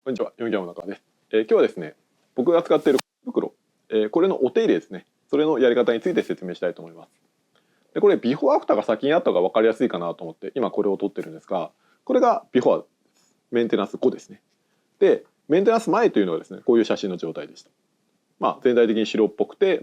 こんにちは、ヨギャオの中です。今日はですね、僕が使っている袋、これのお手入れですね、それのやり方について説明したいと思います。で、これビフォーアフターが先にあった方が分かりやすいかなと思って今これを撮ってるんですが、これがビフォーメンテナンス後ですね。で、メンテナンス前というのはですね、こういう写真の状態でした。全体的に白っぽくて、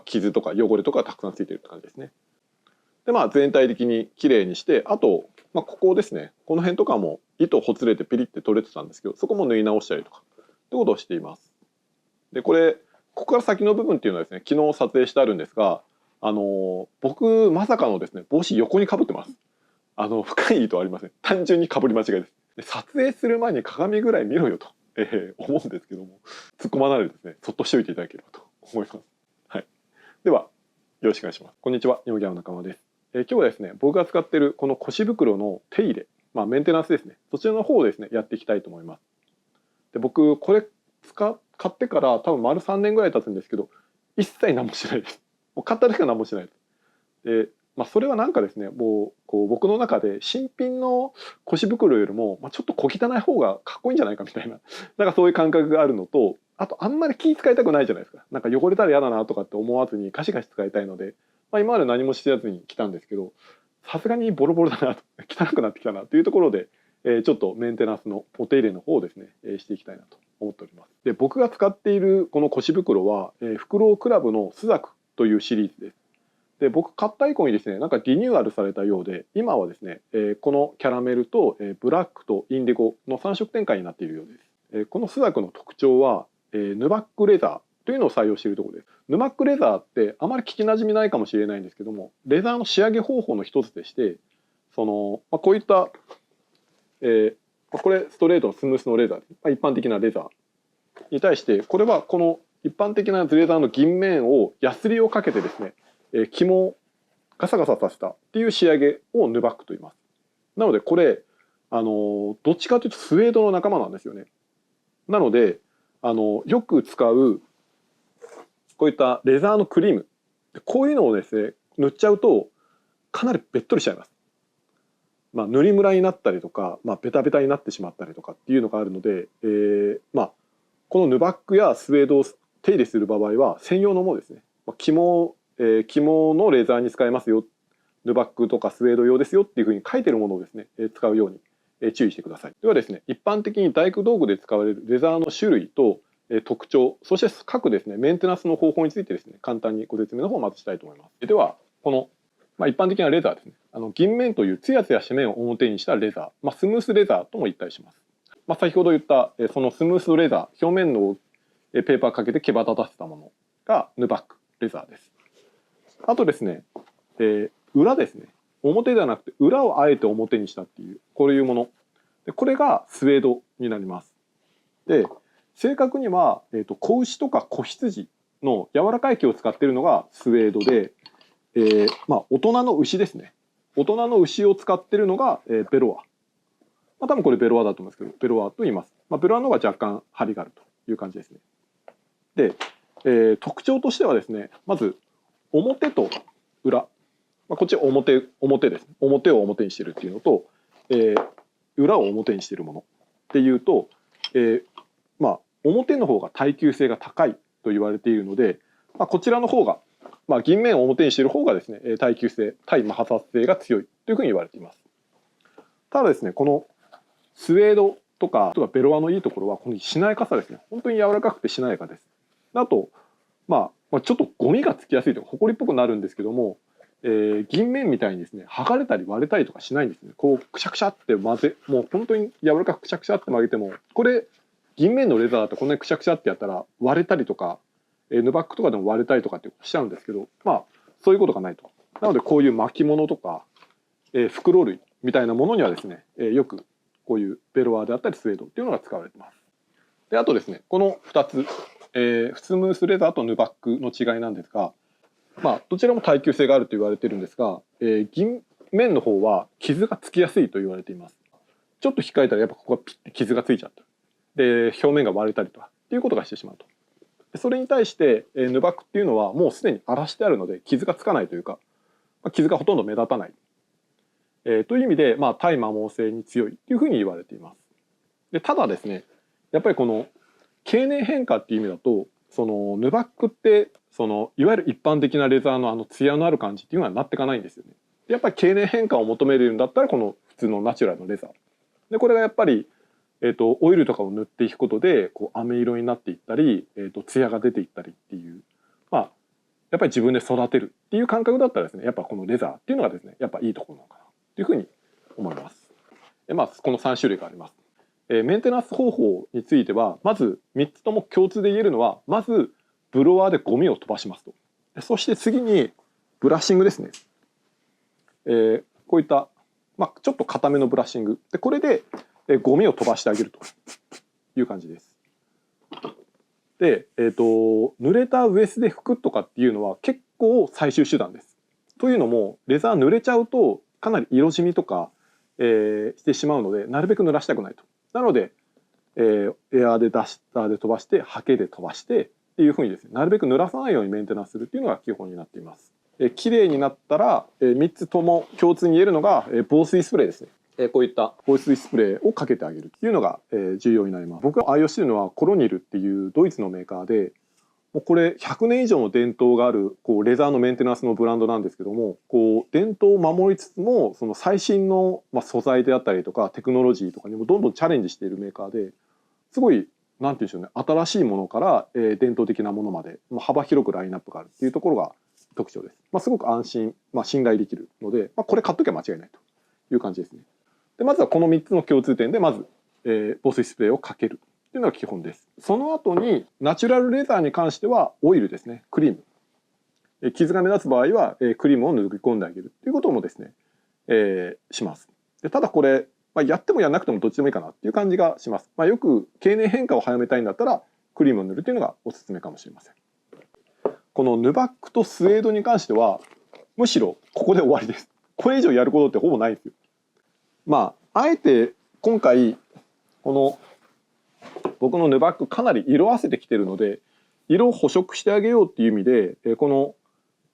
傷とか汚れとかたくさんついてるって感じですね。で、全体的にきれいにして、あと、ここですね、この辺とかも糸ほつれてピリって取れてたんですけど、そこも縫い直したりとかってことをしています。で、ここから先の部分っていうのはですね、昨日撮影してあるんですが、僕まさかのですね、帽子横にかぶってます。深い意図はありません。単純にかぶり間違いです。で、撮影する前に鏡ぐらい見ろよと、思うんですけども、突っ込まないでですね、そっとしておいていただければと思います。はい。では、よろしくお願いします。こんにちは、ヨギャオ仲間です。今日はですね、僕が使っているこの腰袋の手入れ、メンテナンスですね、そちらの方をですね、やっていきたいと思います。で、僕、これ買ってから多分丸3年ぐらい経つんですけど、一切何もしないです。もう買っただけは何もしないです。で、それはなんかですね、もうこう僕の中で新品の腰袋よりも、ちょっと小汚い方がかっこいいんじゃないかみたいな、なんかそういう感覚があるのと、あとあんまり気使いたくないじゃないですか。なんか汚れたら嫌だなとかって思わずにガシガシ使いたいので、今まで何もしてずに来たんですけど、さすがにボロボロだなと、汚くなってきたなというところで、ちょっとメンテナンスのお手入れの方をですね、していきたいなと思っております。で、僕が使っているこの腰袋は、フクロウクラブのスザクというシリーズです。で、僕買った以降にですね、なんかリニューアルされたようで、今はですね、このキャラメルと、ブラックとインディゴの3色展開になっているようです。このスザクの特徴は、ヌバックレザーというのを採用しているところです。ヌバックレザーってあまり聞きなじみないかもしれないんですけども、レザーの仕上げ方法の一つでして、こういった、これストレートのスムースのレザーです。一般的なレザーに対して、これはこの一般的なレザーの銀面をヤスリをかけてですね、肝をガサガサさせたっていう仕上げをヌバックと言います。なのでこれどっちかというとスウェードの仲間なんですよね。なのでよく使うこういったレザーのクリーム、こういうのをですね塗っちゃうとかなりべっとりしちゃいます。塗りムラになったりとか、ベタベタになってしまったりとかっていうのがあるので、このヌバックやスウェードを手入れする場合は専用のものですね。肝のレザーに使えますよ、ヌバックとかスウェード用ですよっていうふうに書いてるものをですね、使うように注意してください。ではですね、一般的に大工道具で使われるレザーの種類と特徴、そして各ですね、メンテナンスの方法についてですね、簡単にご説明の方をまずしたいと思います。では、この一般的なレザーですね。銀面というツヤツヤした面を表にしたレザー、スムースレザーとも言ったりします。先ほど言ったそのスムースレザー、表面のペーパーかけて毛羽立たせたものがヌバックレザーです。あとですね、裏ですね。表ではなくて裏をあえて表にしたっていう、こういうもの。でこれがスウェードになります。で、正確には、子牛とか子羊の柔らかい毛を使っているのがスウェードで、大人の牛ですね。大人の牛を使っているのが、ベロア。多分これベロアだと思うんですけど、ベロアと言います。ベロアの方が若干張りがあるという感じですね。で、特徴としてはですね、まず表と裏、こっち表です。表を表にしてるっていうのと、裏を表にしてるものっていうと、表の方が耐久性が高いと言われているので、こちらの方が、銀面を表にしている方がですね、耐久性、対摩擦性が強いというふうに言われています。ただですね、このスウェードとかベロアのいいところはこのしなやかさですね。本当に柔らかくてしなやかです。あと、ちょっとゴミがつきやすいとか、ほこりっぽくなるんですけども、銀面みたいにですね、剥がれたり割れたりとかしないんですね。こう、くしゃくしゃって混ぜ、もう本当に柔らかくくしゃくしゃって曲げても、これ、銀面のレザーだとこんなにくしゃくしゃってやったら割れたりとか、ヌバックとかでも割れたりとかってしちゃうんですけど、そういうことがないと。なので、こういう巻物とか、袋類みたいなものにはですね、よくこういうベロアであったりスウェードっていうのが使われています。で、あとですね、この2つ、スムースレザーとヌバックの違いなんですが、どちらも耐久性があると言われているんですが、銀面の方は傷がつきやすいと言われています。ちょっと引っかいたらやっぱここがピッて傷がついちゃった。で、表面が割れたりとかっていうことがしてしまうと。それに対して、ヌバックっていうのはもうすでに荒らしてあるので傷がつかないというか、傷がほとんど目立たない。という意味で、対摩耗性に強いというふうに言われています。でただですね、やっぱりこの経年変化っていう意味だと、そのヌバックってそのいわゆる一般的なレザーのツヤのある感じっていうのはなっていかないんですよね。やっぱり経年変化を求めるんだったらこの普通のナチュラルのレザーで、これがやっぱり、オイルとかを塗っていくことでこう飴色になっていったり、ツヤが出ていったりっていう、まあやっぱり自分で育てるっていう感覚だったらですね、やっぱこのレザーっていうのがですね、やっぱいいところなのかなというふうに思います。まあこの3種類があります。メンテナンス方法についてはまず3つとも共通で言えるのは、まずブロワーでゴミを飛ばしますと。そして次にブラッシングですね。こういった、まあ、ちょっと硬めのブラッシングで、これでゴミを飛ばしてあげるという感じです。で、濡れたウエスで拭くとかっていうのは結構最終手段です。というのもレザー濡れちゃうとかなり色染みとか、してしまうので、なるべく濡らしたくないと。なので、エアーでダスターで飛ばして、ハケで飛ばしてっていうふうにですね、なるべく濡らさないようにメンテナンスするっていうのが基本になっています。きれいになったら、3つとも共通に言えるのが、防水スプレーですね。こういった防水スプレーをかけてあげるっていうのが、重要になります。僕が愛用しているのはコロニルっていうドイツのメーカーで、もうこれ100年以上の伝統があるこうレザーのメンテナンスのブランドなんですけども、こう伝統を守りつつもその最新の素材であったりとかテクノロジーとかにもどんどんチャレンジしているメーカーで、すごいなんていうんでしょうね、新しいものから、伝統的なものまで幅広くラインナップがあるっていうところが特徴です。すごく安心、信頼できるので、これ買っときゃ間違いないという感じですね。でまずはこの3つの共通点でまず、防水スプレーをかけるっていうのが基本です。その後にナチュラルレザーに関してはオイルですね、クリーム。傷が目立つ場合は、クリームを塗り込んであげるっていうこともですね、します。でただこれ、やってもやらなくてもどっちでもいいかなっていう感じがします。よく経年変化を早めたいんだったらクリームを塗るっていうのがおすすめかもしれません。このヌバックとスエードに関してはむしろここで終わりです。これ以上やることってほぼないんですよ。あえて今回この僕のヌバックかなり色あせてきてるので、色を補色してあげようっていう意味で、この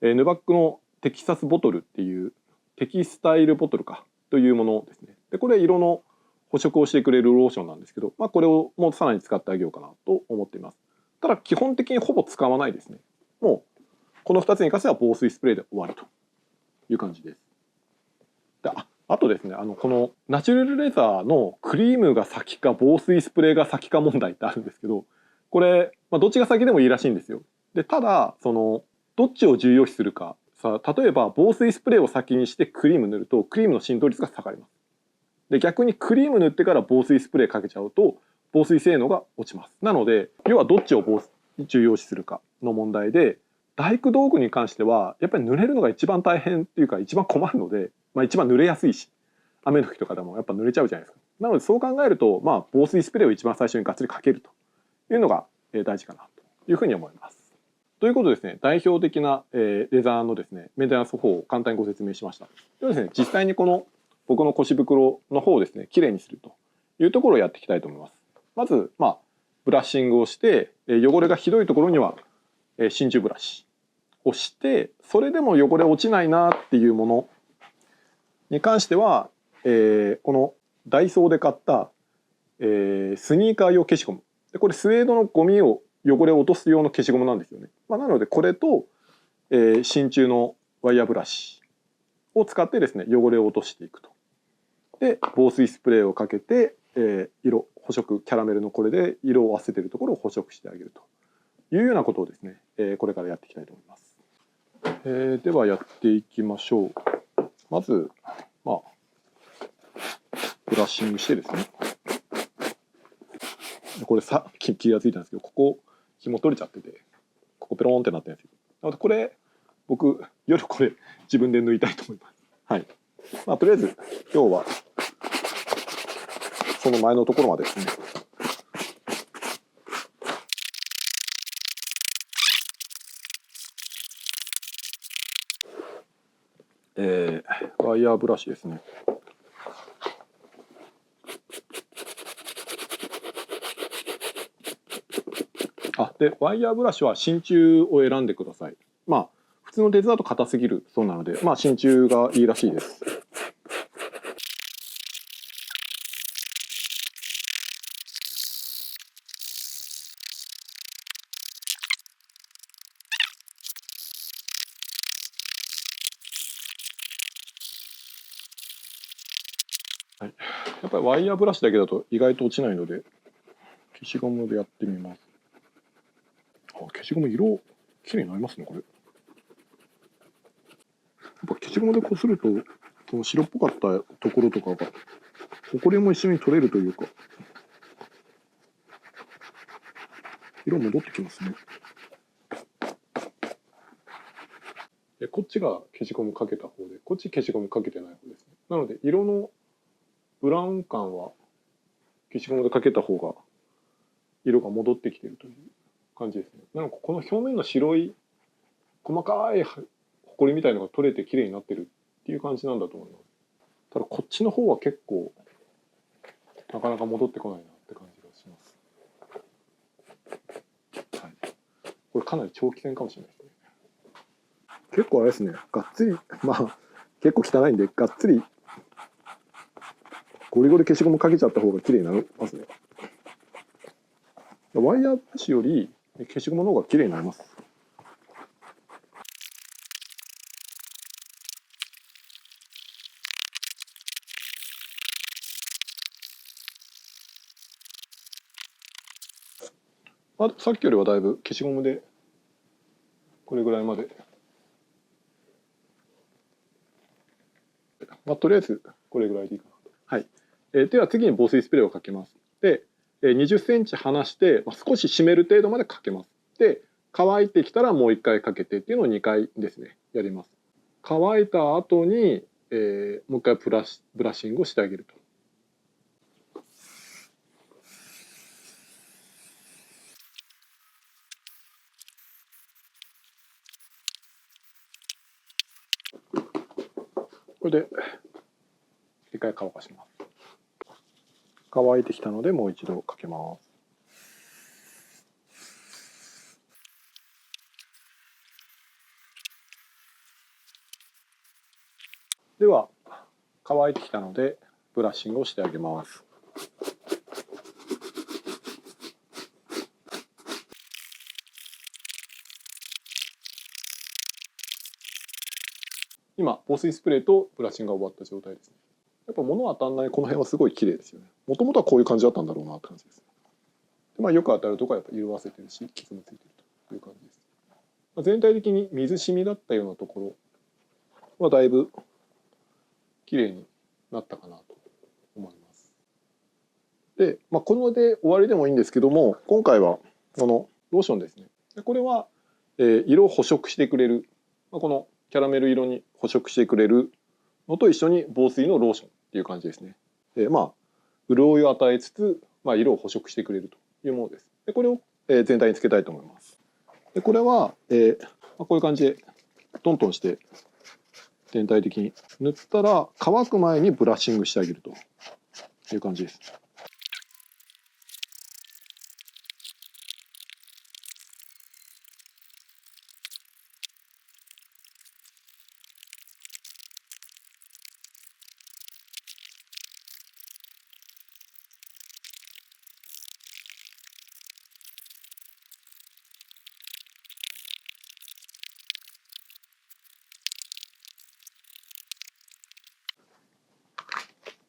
ヌバックのテキサスボトルっていうテキスタイルボトルかというものですね。でこれ色の補色をしてくれるローションなんですけど、これをもうさらに使ってあげようかなと思っています。ただ基本的にほぼ使わないですね。もうこの2つに関しては防水スプレーで終わりという感じです。であとですね、このナチュラルレザーのクリームが先か防水スプレーが先か問題ってあるんですけど、これ、どっちが先でもいいらしいんですよ。でただそのどっちを重要視するか、例えば防水スプレーを先にしてクリーム塗るとクリームの浸透率が下がります。で逆にクリーム塗ってから防水スプレーかけちゃうと防水性能が落ちます。なので要はどっちを重要視するかの問題で、大工道具に関してはやっぱり濡れるのが一番大変っていうか一番困るので、一番濡れやすいし、雨の日とかでもやっぱ濡れちゃうじゃないですか。なのでそう考えると、防水スプレーを一番最初にがっつりかけるというのが大事かなというふうに思います。ということでですね、代表的なレザーのですねメンテナンス方法を簡単にご説明しました。ではですね、実際にこの僕の腰袋の方をですねきれいにするというところをやっていきたいと思います。まずブラッシングをして、汚れがひどいところには真鍮ブラシをして、それでも汚れ落ちないなっていうものに関しては、このダイソーで買った、スニーカー用消しゴムで、これスウェードのゴミを汚れを落とす用の消しゴムなんですよね。なのでこれと、真鍮のワイヤーブラシを使ってですね汚れを落としていくと。で防水スプレーをかけて、色補色キャラメルのこれで色を合わせているところを補色してあげるというようなことをですね、これからやっていきたいと思います。ではやっていきましょう。まずブラッシングしてですね、これさっき気がついたんですけど、ここ紐取れちゃってて、ここペロンってなってるんですよ。なのでこれ僕夜これ自分で抜いたいと思います。はい。とりあえず今日はその前のところまでですね。ワイヤーブラシですね。でワイヤーブラシは真鍮を選んでください。普通の鉄だと硬すぎるそうなので、真鍮がいいらしいです。っぱりワイヤーブラシだけだと意外と落ちないので消しゴムでやってみます。消しゴム色きれいになりますねこれ。やっぱ消しゴムでこするとこの白っぽかったところとかがほこりも一緒に取れるというか色戻ってきますね。こっちが消しゴムかけた方でこっち消しゴムかけてない方ですね。なので色のブラウン感は消しゴムでかけた方が色が戻ってきているという感じですね。なんかこの表面の白い細かいほこりみたいのが取れてきれいになってるっていう感じなんだと思います。ただこっちの方は結構なかなか戻ってこないなって感じがします。はい、これかなり長期戦かもしれないですね。結構あれですね、がっつり結構汚いんでがっつりゴリゴリ消しゴムかけちゃった方が綺麗になりますね。ワイヤーブラシより消しゴムの方が綺麗になります。さっきよりはだいぶ消しゴムでこれぐらいまで、とりあえずこれぐらいでいいかなと。はい。では次に防水スプレーをかけます。で、20センチ離して、少し湿る程度までかけます。で、乾いてきたらもう1回かけてっていうのを2回ですね、やります。乾いた後に、もう1回ブラッシングをしてあげると。これで1回乾かします。乾いてきたのでもう一度かけます。では乾いてきたのでブラッシングをしてあげます。今防水スプレーとブラッシングが終わった状態ですね。やっぱ物当たんないこの辺はすごい綺麗ですよね。もともとはこういう感じだったんだろうなって感じです。で、よく当たるとこはやっぱ色あせてるし傷もついてるという感じです。全体的に水しみだったようなところはだいぶ綺麗になったかなと思います。で、こので終わりでもいいんですけども、今回はこのローションですね。これは、色を補色してくれる、このキャラメル色に補色してくれるのと一緒に防水のローションっていう感じですね。潤いを与えつつ、色を補色してくれるというものです。でこれを、全体につけたいと思います。でこれは、こういう感じでトントンして全体的に塗ったら乾く前にブラッシングしてあげるという感じです。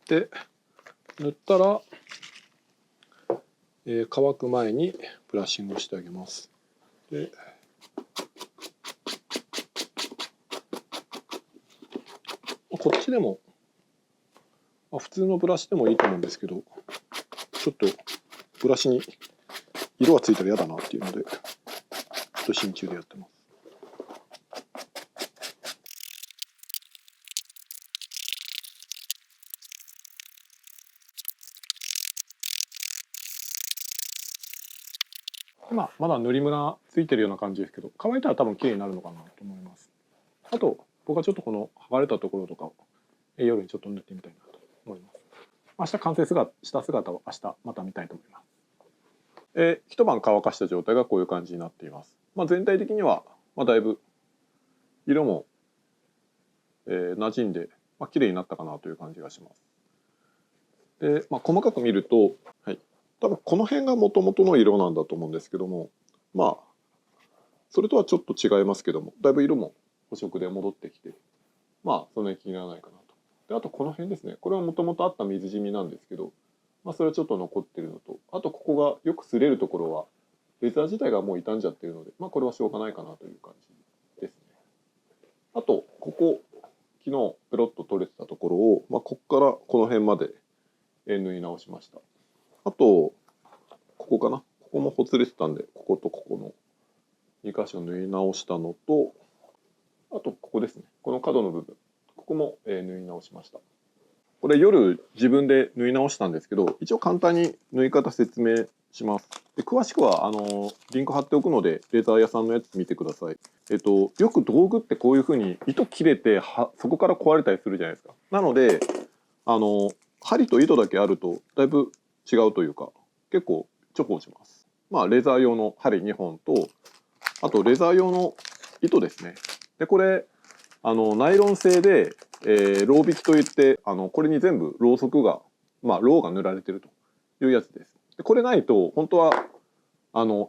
で塗ったら、乾く前にブラッシングをしてあげます。でこっちでも、普通のブラシでもいいと思うんですけど、ちょっとブラシに色がついたら嫌だなっていうのでちょっと真鍮でやってます。今まだ塗りムラついてるような感じですけど、乾いたら多分綺麗になるのかなと思います。あと僕はちょっとこの剥がれたところとかを夜にちょっと塗ってみたいなと思います。明日完成した姿を明日また見たいと思います。一晩乾かした状態がこういう感じになっています。全体的には、だいぶ色も、馴染んで、綺麗になったかなという感じがします。で、細かく見ると、はい、多分この辺がもともとの色なんだと思うんですけども、それとはちょっと違いますけども、だいぶ色も補色で戻ってきて、そんなに気にならないかなと。であとこの辺ですね。これはもともとあった水染みなんですけど、それはちょっと残ってるのと、あとここがよく擦れるところはレザー自体がもう傷んじゃってるので、これはしょうがないかなという感じですね。あとここ昨日ペロッと取れてたところを、ここからこの辺まで縫い直しました。あとここかな、ここもほつれてたんで、こことここの2箇所縫い直したのと、あとここですね、この角の部分、ここも縫い直しました。これ夜自分で縫い直したんですけど、一応簡単に縫い方説明します。で詳しくはリンク貼っておくので、レザー屋さんのやつ見てください。よく道具ってこういうふうに糸切れてそこから壊れたりするじゃないですか。なので針と糸だけあるとだいぶ違うというか、結構重宝します。レザー用の針2本と、あとレザー用の糸ですね。でこれナイロン製で、ロー引きといってこれに全部ろうそくがろうが塗られてるというやつです。でこれないと本当は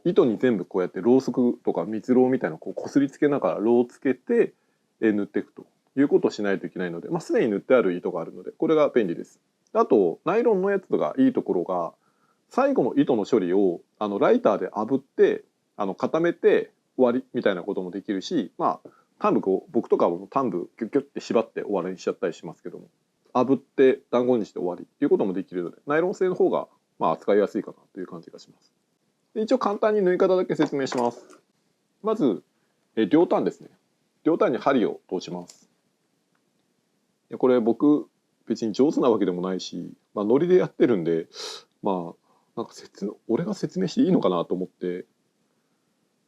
糸に全部こうやってろうそくとか蜜ろうみたいなこすりつけながらろうをつけて、塗っていくということをしないといけないので、すでに塗ってある糸があるのでこれが便利です。あとナイロンのやつがいいところが、最後の糸の処理をライターで炙って固めて終わりみたいなこともできるし、短部僕とかは短部キュッキュッて縛って終わりにしちゃったりしますけども、炙って団子にして終わりっていうこともできるので、ナイロン製の方が扱いやすいかなという感じがします。で一応簡単に縫い方だけ説明します。まず両端ですね。両端に針を通します。でこれ僕別に上手なわけでもないし、ノリでやってるんで、なんか俺が説明していいのかなと思って、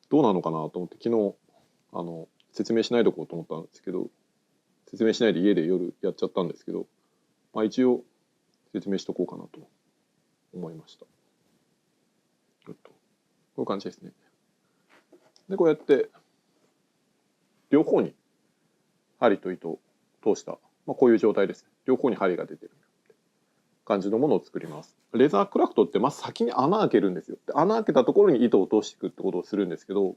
どうなのかなと思って昨日説明しないでおこうと思ったんですけど、説明しないで家で夜やっちゃったんですけど、一応説明しとこうかなと思いました。こういう感じですね。でこうやって両方に針と糸を通した、こういう状態ですね。両方に針が出てる感じのものを作ります。レザークラフトって先に穴開けるんですよ。で穴開けたところに糸を通していくってことをするんですけど、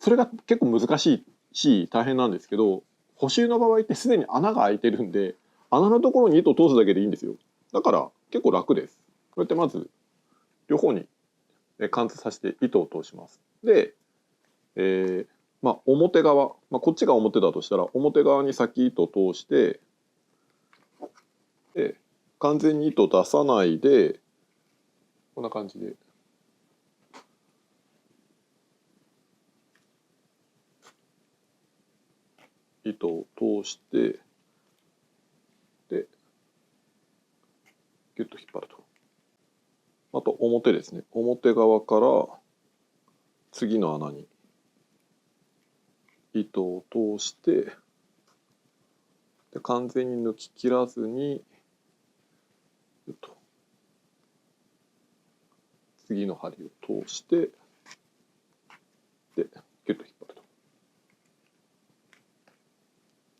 それが結構難しいし大変なんですけど、補修の場合ってすでに穴が開いてるんで、穴のところに糸を通すだけでいいんですよ。だから結構楽です。こうやってまず両方に貫通させて糸を通します。で、表側、こっちが表だとしたら表側に先糸を通して、で完全に糸を出さないでこんな感じで糸を通して、でギュッと引っ張ると。あと表ですね。表側から次の穴に糸を通して、で完全に抜き切らずに次の針を通して、でギュッと引っ張ると。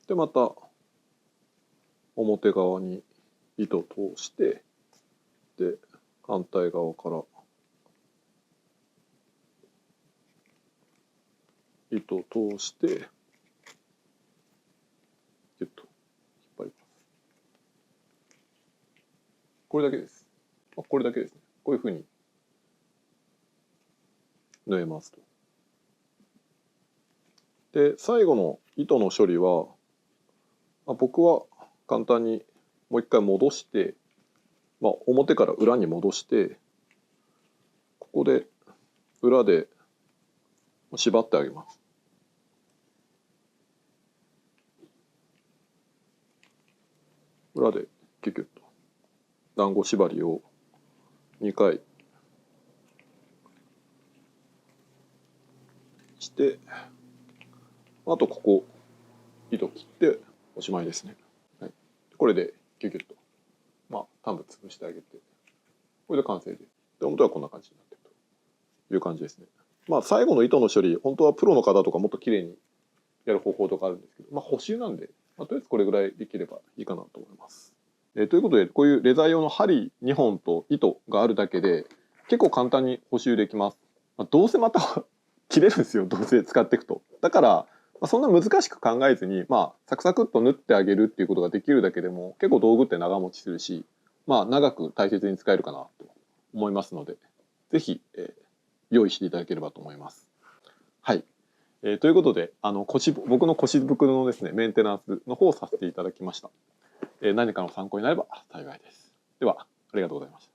でまた表側に糸を通して、で反対側から糸を通してギュッと引っ張ります。これだけです。これだけですね。こういうふうに縫えますと。で最後の糸の処理は、僕は簡単にもう一回戻して、表から裏に戻して、ここで裏で縛ってあげます。裏でキュキュッと団子縛りを2回して、あとここ糸切っておしまいですね。はい、これでキュキュッと短部潰してあげて、これで完成です。で表はこんな感じになってるという感じですね。最後の糸の処理、本当はプロの方とかもっと綺麗にやる方法とかあるんですけど、補修なんで、とりあえずこれぐらいできればいいかなと思います。ということで、こういうレザー用の針2本と糸があるだけで結構簡単に補修できます。どうせまた切れるんですよ、どうせ使っていくと。だからそんな難しく考えずに、サクサクっと縫ってあげるっていうことができるだけでも結構道具って長持ちするし、長く大切に使えるかなと思いますので、ぜひ、用意していただければと思います。はい、ということで僕の腰袋のですねメンテナンスの方をさせていただきました。何かの参考になれば幸いです。ではありがとうございました。